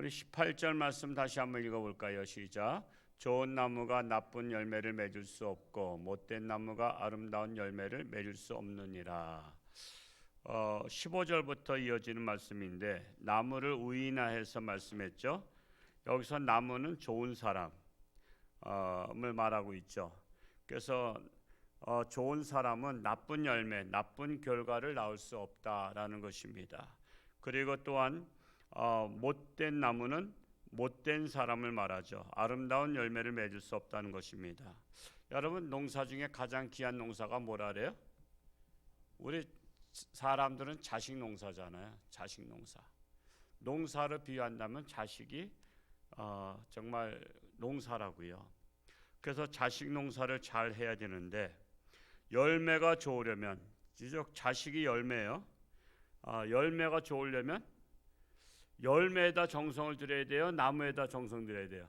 우리 18절 말씀 다시 한번 읽어볼까요? 시작. 좋은 나무가 나쁜 열매를 맺을 수 없고 못된 나무가 아름다운 열매를 맺을 수 없느니라. 15절부터 이어지는 말씀인데 나무를 우인화해서 말씀했죠. 여기서 나무는 좋은 사람을 말하고 있죠. 그래서 좋은 사람은 나쁜 열매, 나쁜 결과를 낳을 수 없다라는 것입니다. 그리고 또한 못된 나무는 못된 사람을 말하죠. 아름다운 열매를 맺을 수 없다는 것입니다. 여러분, 농사 중에 가장 귀한 농사가 뭐라래요? 우리 사람들은 자식 농사잖아요. 자식 농사. 농사를 비유한다면 자식이 정말 농사라고요. 그래서 자식 농사를 잘 해야 되는데 열매가 좋으려면, 자식이 열매예요. 열매가 좋으려면 열매에다 정성을 들여야 돼요? 나무에다 정성 들여야 돼요?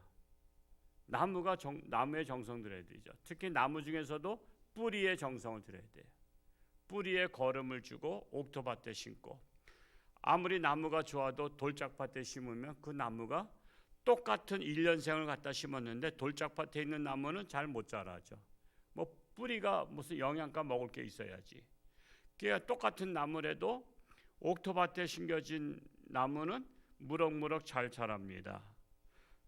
나무에 정성 들여야 되죠. 특히 나무 중에서도 뿌리에 정성을 들여야 돼요. 뿌리에 거름을 주고 옥토밭에 심고, 아무리 나무가 좋아도 돌짝밭에 심으면 그 나무가 똑같은 1년생을 갖다 심었는데 돌짝밭에 있는 나무는 잘 못 자라죠. 뿌리가 무슨 영양가 먹을 게 있어야지. 그러니까 똑같은 나무라도 옥토밭에 심겨진 나무는 무럭무럭 잘 자랍니다.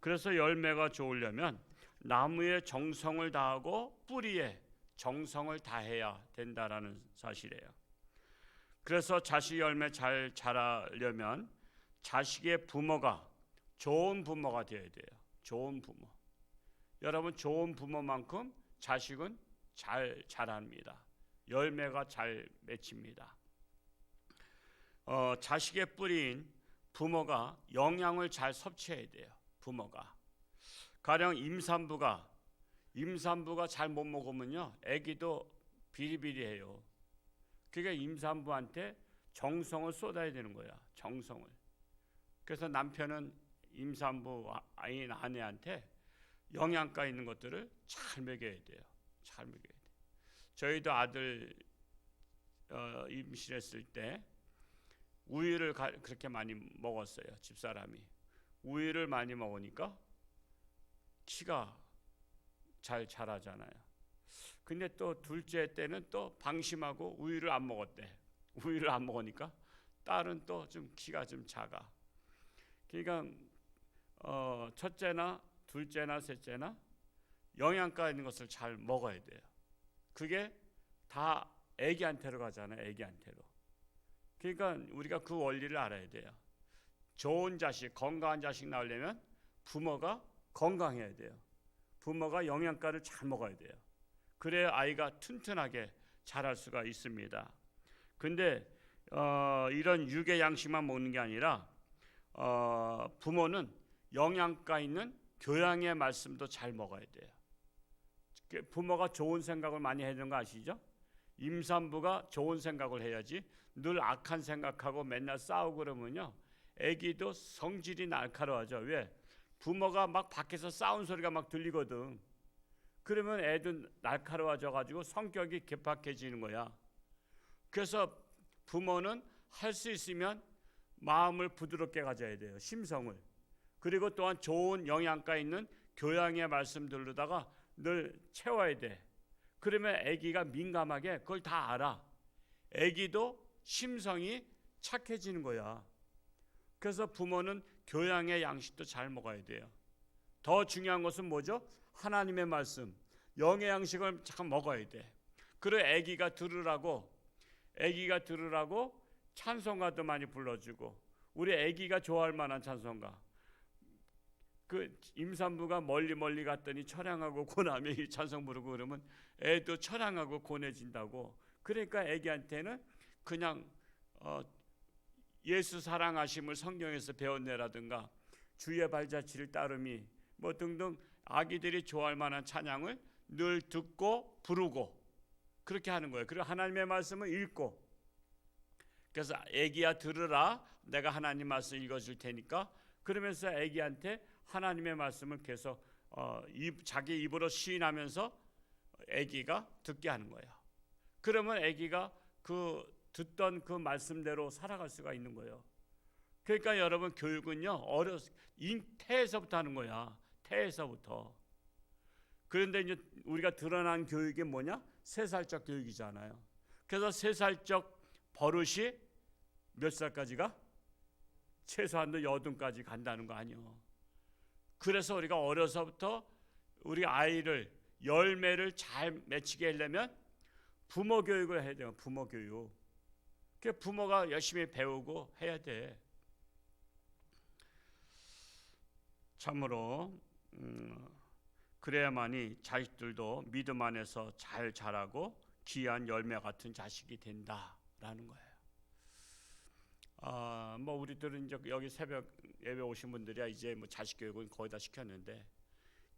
그래서 열매가 좋으려면 나무에 정성을 다하고 뿌리에 정성을 다해야 된다라는 사실이에요. 그래서 자식 열매 잘 자라려면 자식의 부모가 좋은 부모가 되어야 돼요. 좋은 부모. 여러분, 좋은 부모만큼 자식은 잘 자랍니다. 열매가 잘 맺힙니다. 자식의 뿌리인 부모가 영양을 잘 섭취해야 돼요. 부모가. 가령 임산부가 잘 못 먹으면요, 아기도 비리비리해요. 그러니까 임산부한테 정성을 쏟아야 되는 거야. 정성을. 그래서 남편은 임산부 아내한테 영양가 있는 것들을 잘 먹여야 돼요. 잘 먹여야 돼요. 저희도 아들 임신했을 때 우유를 그렇게 많이 먹었어요. 집사람이. 우유를 많이 먹으니까 키가 잘 자라잖아요. 근데 또 둘째 때는 또 방심하고 우유를 안 먹었대. 우유를 안 먹으니까 딸은 또 좀 키가 좀 작아. 그러니까 첫째나 둘째나 셋째나 영양가 있는 것을 잘 먹어야 돼요. 그게 다 애기한테로 가잖아요. 애기한테로. 그러니까 우리가 그 원리를 알아야 돼요. 좋은 자식, 건강한 자식 낳으려면 부모가 건강해야 돼요. 부모가 영양가를 잘 먹어야 돼요. 그래야 아이가 튼튼하게 자랄 수가 있습니다. 근데 이런 육의 양식만 먹는 게 아니라 부모는 영양가 있는 교양의 말씀도 잘 먹어야 돼요. 부모가 좋은 생각을 많이 해야 되는 거 아시죠? 임산부가 좋은 생각을 해야지 늘 악한 생각하고 맨날 싸우고 그러면요, 아기도 성질이 날카로워져. 왜? 부모가 막 밖에서 싸운 소리가 막 들리거든. 그러면 애도 날카로워져 가지고 성격이 개팍해지는 거야. 그래서 부모는 할 수 있으면 마음을 부드럽게 가져야 돼요. 심성을. 그리고 또한 좋은 영양가 있는 교양의 말씀들로다가 늘 채워야 돼. 그러면 아기가 민감하게 그걸 다 알아. 아기도 심성이 착해지는 거야. 그래서 부모는 교양의 양식도 잘 먹어야 돼요. 더 중요한 것은 뭐죠? 하나님의 말씀, 영의 양식을 참 먹어야 돼. 그리고 아기가 들으라고 찬송가도 많이 불러주고, 우리 아기가 좋아할 만한 찬송가. 그 임산부가 멀리 갔더니 처량하고 고남에 이 찬송 부르고 그러면 애도 처량하고 고뇌진다고. 그러니까 아기한테는 그냥 예수 사랑하심을 성경에서 배웠네라든가 주의 발자취를 따름이 등등 아기들이 좋아할 만한 찬양을 늘 듣고 부르고 그렇게 하는 거예요. 그리고 하나님의 말씀을 읽고, 그래서 아기야 들으라, 내가 하나님 말씀 읽어줄 테니까, 그러면서 아기한테 하나님의 말씀을 계속 자기 입으로 시인하면서 아기가 듣게 하는 거예요. 그러면 아기가 그 듣던 그 말씀대로 살아갈 수가 있는 거예요. 그러니까 여러분 교육은요 태에서부터 하는 거야. 태에서부터. 그런데 이제 우리가 드러난 교육이 뭐냐? 3살적 교육이잖아요. 그래서 3살적 버릇이 몇 살까지가? 최소한도 8까지 간다는 거 아니요. 그래서 우리가 어려서부터 우리 아이를 열매를 잘 맺히게 하려면 부모 교육을 해야 돼요. 부모 교육. 그 부모가 열심히 배우고 해야 돼. 참으로 그래야만이 자식들도 믿음 안에서 잘 자라고 귀한 열매 같은 자식이 된다라는 거예요. 뭐 우리들은 이제 여기 새벽 예배 오신 분들이야 이제 뭐 자식 교육은 거의 다 시켰는데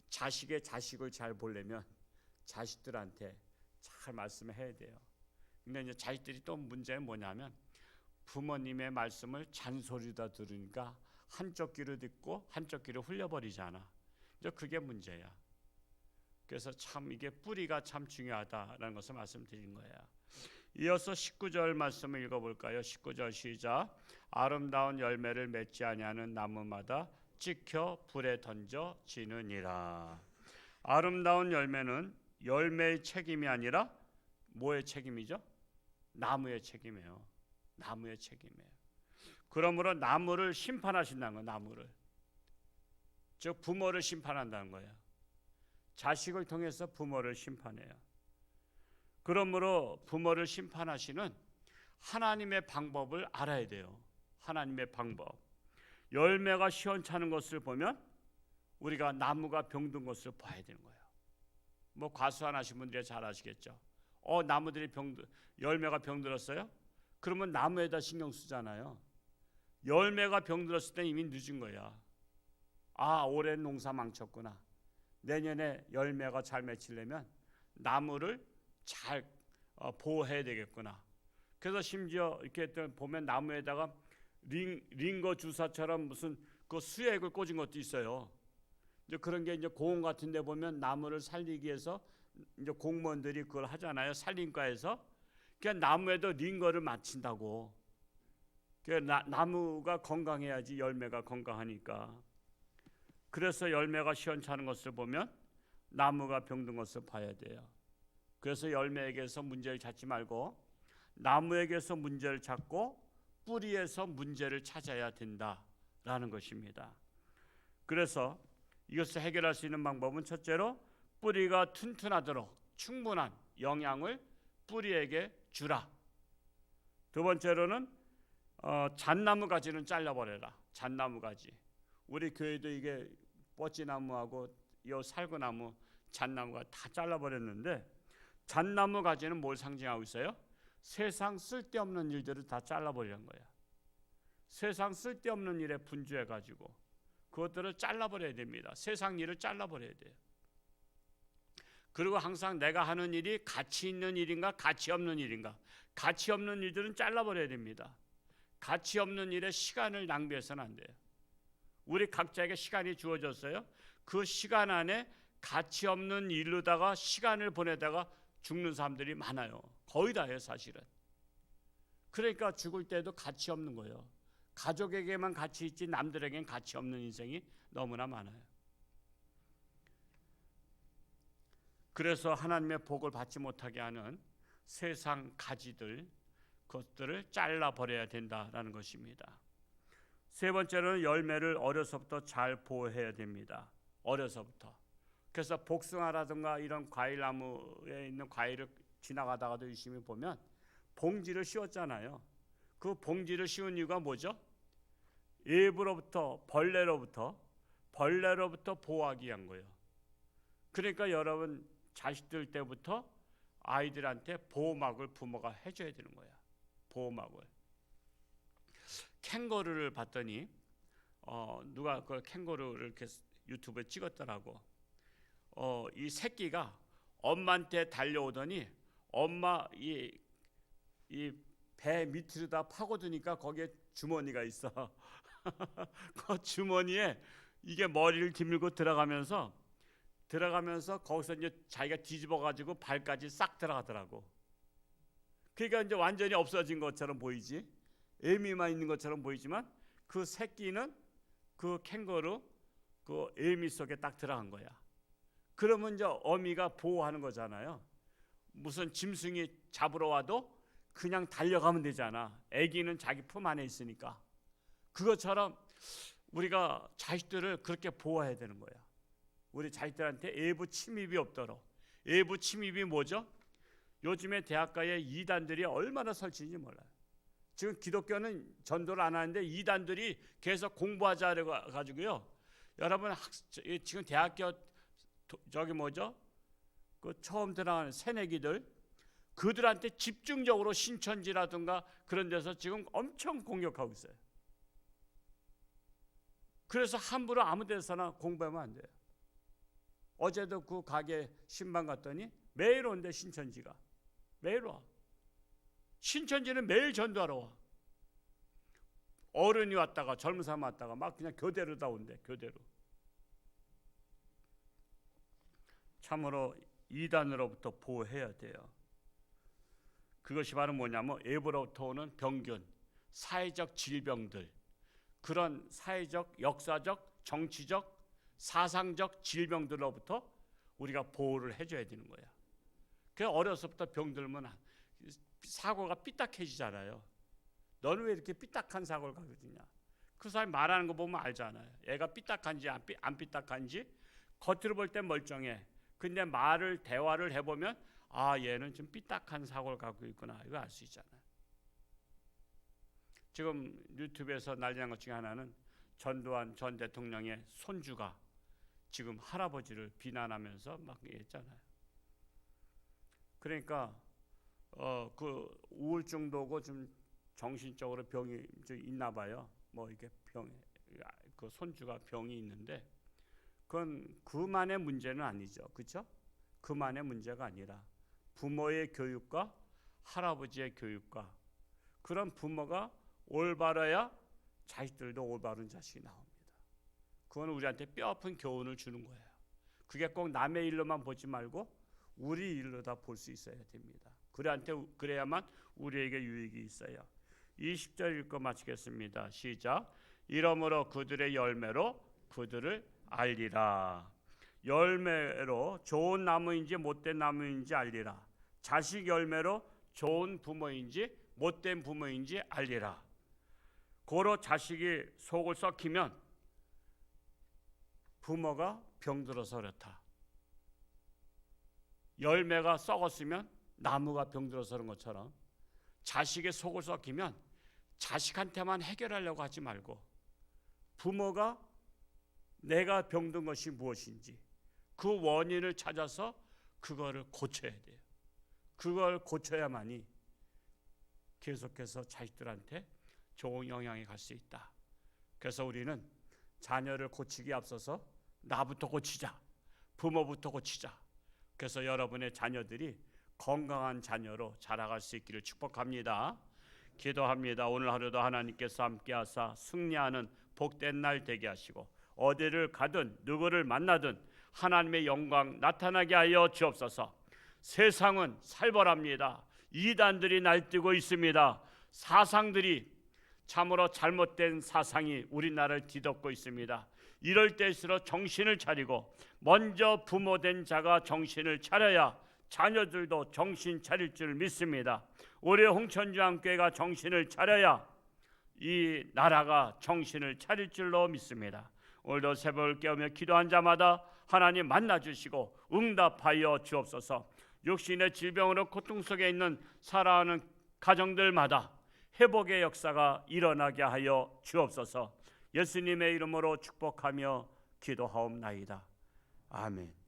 자식의 자식을 잘 보려면 자식들한테 잘 말씀을 해야 돼요. 근데 이제 자식들이 또 문제는 뭐냐면 부모님의 말씀을 잔소리다 들으니까 한쪽 귀로 듣고 한쪽 귀로 흘려버리잖아. 이제 그게 문제야. 그래서 참 이게 뿌리가 참 중요하다라는 것을 말씀드린 거예요. 이어서 19절 말씀을 읽어볼까요? 19절 시작. 아름다운 열매를 맺지 아니하는 나무마다 찍혀 불에 던져지느니라. 아름다운 열매는 열매의 책임이 아니라 뭐의 책임이죠? 나무의 책임이에요. 나무의 책임이에요. 그러므로 나무를 심판하신다는 거예요. 나무를. 즉 부모를 심판한다는 거예요. 자식을 통해서 부모를 심판해요. 그러므로 부모를 심판하시는 하나님의 방법을 알아야 돼요. 하나님의 방법. 열매가 시원찮은 것을 보면 우리가 나무가 병든 것을 봐야 되는 거예요. 뭐 과수원 하신 분들이 잘 아시겠죠. 나무들이 열매가 병들었어요? 그러면 나무에다 신경 쓰잖아요. 열매가 병들었을 때 이미 늦은 거야. 올해 농사 망쳤구나. 내년에 열매가 잘 맺히려면 나무를 잘 보호해야 되겠구나. 그래서 심지어 이렇게 보면 나무에다가 링거 주사처럼 무슨 그 수액을 꽂은 것도 있어요. 이제 그런 게 이제 공원 같은 데 보면 나무를 살리기 위해서 이제 공무원들이 그걸 하잖아요. 산림과에서. 그러니까 나무에도 링거를 맞춘다고. 그러니까 나무가 건강해야지 열매가 건강하니까. 그래서 열매가 시원찮은 것을 보면 나무가 병든 것을 봐야 돼요. 그래서 열매에게서 문제를 찾지 말고 나무에게서 문제를 찾고 뿌리에서 문제를 찾아야 된다라는 것입니다. 그래서 이것을 해결할 수 있는 방법은 첫째로 뿌리가 튼튼하도록 충분한 영양을 뿌리에게 주라. 두 번째로는 잣나무 가지는 잘라버려라. 잣나무 가지. 우리 교회도 이게 뻗지나무하고 이 살구나무, 잣나무가 다 잘라버렸는데 잣나무 가지는 뭘 상징하고 있어요? 세상 쓸데없는 일들을 다 잘라버리는 거야. 세상 쓸데없는 일에 분주해가지고 그것들을 잘라버려야 됩니다. 세상 일을 잘라버려야 돼요. 그리고 항상 내가 하는 일이 가치 있는 일인가 가치 없는 일인가. 가치 없는 일들은 잘라버려야 됩니다. 가치 없는 일에 시간을 낭비해서는 안 돼요. 우리 각자에게 시간이 주어졌어요. 그 시간 안에 가치 없는 일로다가 시간을 보내다가 죽는 사람들이 많아요. 거의 다예요, 사실은. 그러니까 죽을 때도 가치 없는 거예요. 가족에게만 가치 있지 남들에겐 가치 없는 인생이 너무나 많아요. 그래서 하나님의 복을 받지 못하게 하는 세상 가지들, 그것들을 잘라버려야 된다라는 것입니다. 세 번째로는 열매를 어려서부터 잘 보호해야 됩니다. 어려서부터. 그래서 복숭아라든가 이런 과일나무에 있는 과일을 지나가다가도 유심히 보면 봉지를 씌웠잖아요. 그 봉지를 씌운 이유가 뭐죠? 일부로부터 벌레로부터 보호하기 위한 거예요. 그러니까 여러분 자식들 때부터 아이들한테 보호막을 부모가 해줘야 되는 거야. 보호막을. 캥거루를 봤더니 누가 그 캥거루를 이렇게 유튜브에 찍었더라고. 이 새끼가 엄마한테 달려오더니 엄마 이 배 밑으로다 파고드니까 거기에 주머니가 있어. 그 주머니에 이게 머리를 뒤밀고 들어가면서 거기서 이제 자기가 뒤집어 가지고 발까지 싹 들어가더라고. 그러니까 이제 완전히 없어진 것처럼 보이지. 애미만 있는 것처럼 보이지만 그 새끼는 그 캥거루 그 애미 속에 딱 들어간 거야. 그러면 이제 어미가 보호하는 거잖아요. 무슨 짐승이 잡으러 와도 그냥 달려가면 되잖아. 아기는 자기 품 안에 있으니까. 그것처럼 우리가 자식들을 그렇게 보호해야 되는 거야. 우리 자식들한테 외부 침입이 없도록. 외부 침입이 뭐죠? 요즘에 대학가에 이단들이 얼마나 설치인지 몰라요. 지금 기독교는 전도를 안 하는데 이단들이 계속 공부하자 가지고요. 여러분 지금 대학교 저기 뭐죠? 그 처음 들어가는 새내기들 그들한테 집중적으로 신천지라든가 그런 데서 지금 엄청 공격하고 있어요. 그래서 함부로 아무 데서나 공부하면 안 돼요. 어제도 그 가게 신방 갔더니 매일 온대. 신천지가 매일 와. 신천지는 매일 전도하러 와. 어른이 왔다가 젊은 사람 왔다가 막 그냥 교대로 다 온대. 교대로. 참으로 이단으로부터 보호해야 돼요. 그것이 바로 뭐냐면 외부로부터 오는 병균, 사회적 질병들, 그런 사회적, 역사적, 정치적, 사상적 질병들로부터 우리가 보호를 해줘야 되는 거야. 그 어려서부터 병들면 사고가 삐딱해지잖아요. 너는 왜 이렇게 삐딱한 사고를 갖고 있냐? 그 사람이 말하는 거 보면 알잖아요. 애가 삐딱한지 안 삐딱한지. 겉으로 볼 땐 멀쩡해. 근데 대화를 해보면 아, 얘는 좀 삐딱한 사고를 갖고 있구나. 이거 알 수 있잖아요. 지금 유튜브에서 난리 난 것 중에 하나는 전두환 전 대통령의 손주가 지금 할아버지를 비난하면서 막 했잖아요. 그러니까 그 우울증도 좀 정신적으로 병이 좀 있나 봐요. 뭐 이게 그 손주가 병이 있는데 그건 그만의 문제는 아니죠. 그렇죠? 그만의 문제가 아니라 부모의 교육과 할아버지의 교육과 그런 부모가 올바라야 자식들도 올바른 자식이 나옵니다. 그건 우리한테 뼈아픈 교훈을 주는 거예요. 그게 꼭 남의 일로만 보지 말고 우리 일로 다 볼 수 있어야 됩니다. 그래야만 우리에게 유익이 있어요. 20절 읽고 마치겠습니다. 시작. 이러므로 그들의 열매로 그들을 알리라. 열매로 좋은 나무인지 못된 나무인지 알리라. 자식 열매로 좋은 부모인지 못된 부모인지 알리라. 고로 자식이 속을 썩히면 부모가 병들어서 그렇다. 열매가 썩었으면 나무가 병들어서 그런 것처럼 자식의 속을 썩히면 자식한테만 해결하려고 하지 말고 부모가 내가 병든 것이 무엇인지 그 원인을 찾아서 그거를 고쳐야 돼요. 그걸 고쳐야만이 계속해서 자식들한테 좋은 영향이 갈 수 있다. 그래서 우리는 자녀를 고치기에 앞서서 나부터 고치자. 부모부터 고치자. 그래서 여러분의 자녀들이 건강한 자녀로 자라갈 수 있기를 축복합니다. 기도합니다. 오늘 하루도 하나님께서 함께하사 승리하는 복된 날 되게 하시고 어디를 가든 누구를 만나든 하나님의 영광 나타나게 하여 주옵소서. 세상은 살벌합니다. 이단들이 날뛰고 있습니다. 사상들이 참으로 잘못된 사상이 우리나라를 뒤덮고 있습니다. 이럴 때일수록 정신을 차리고 먼저 부모된 자가 정신을 차려야 자녀들도 정신 차릴 줄 믿습니다. 올해 홍천주안교회가 정신을 차려야 이 나라가 정신을 차릴 줄로 믿습니다. 오늘도 새벽을 깨우며 기도한 자마다 하나님 만나주시고 응답하여 주옵소서. 육신의 질병으로 고통 속에 있는 살아가는 가정들마다 회복의 역사가 일어나게 하여 주옵소서. 예수님의 이름으로 축복하며 기도하옵나이다. 아멘.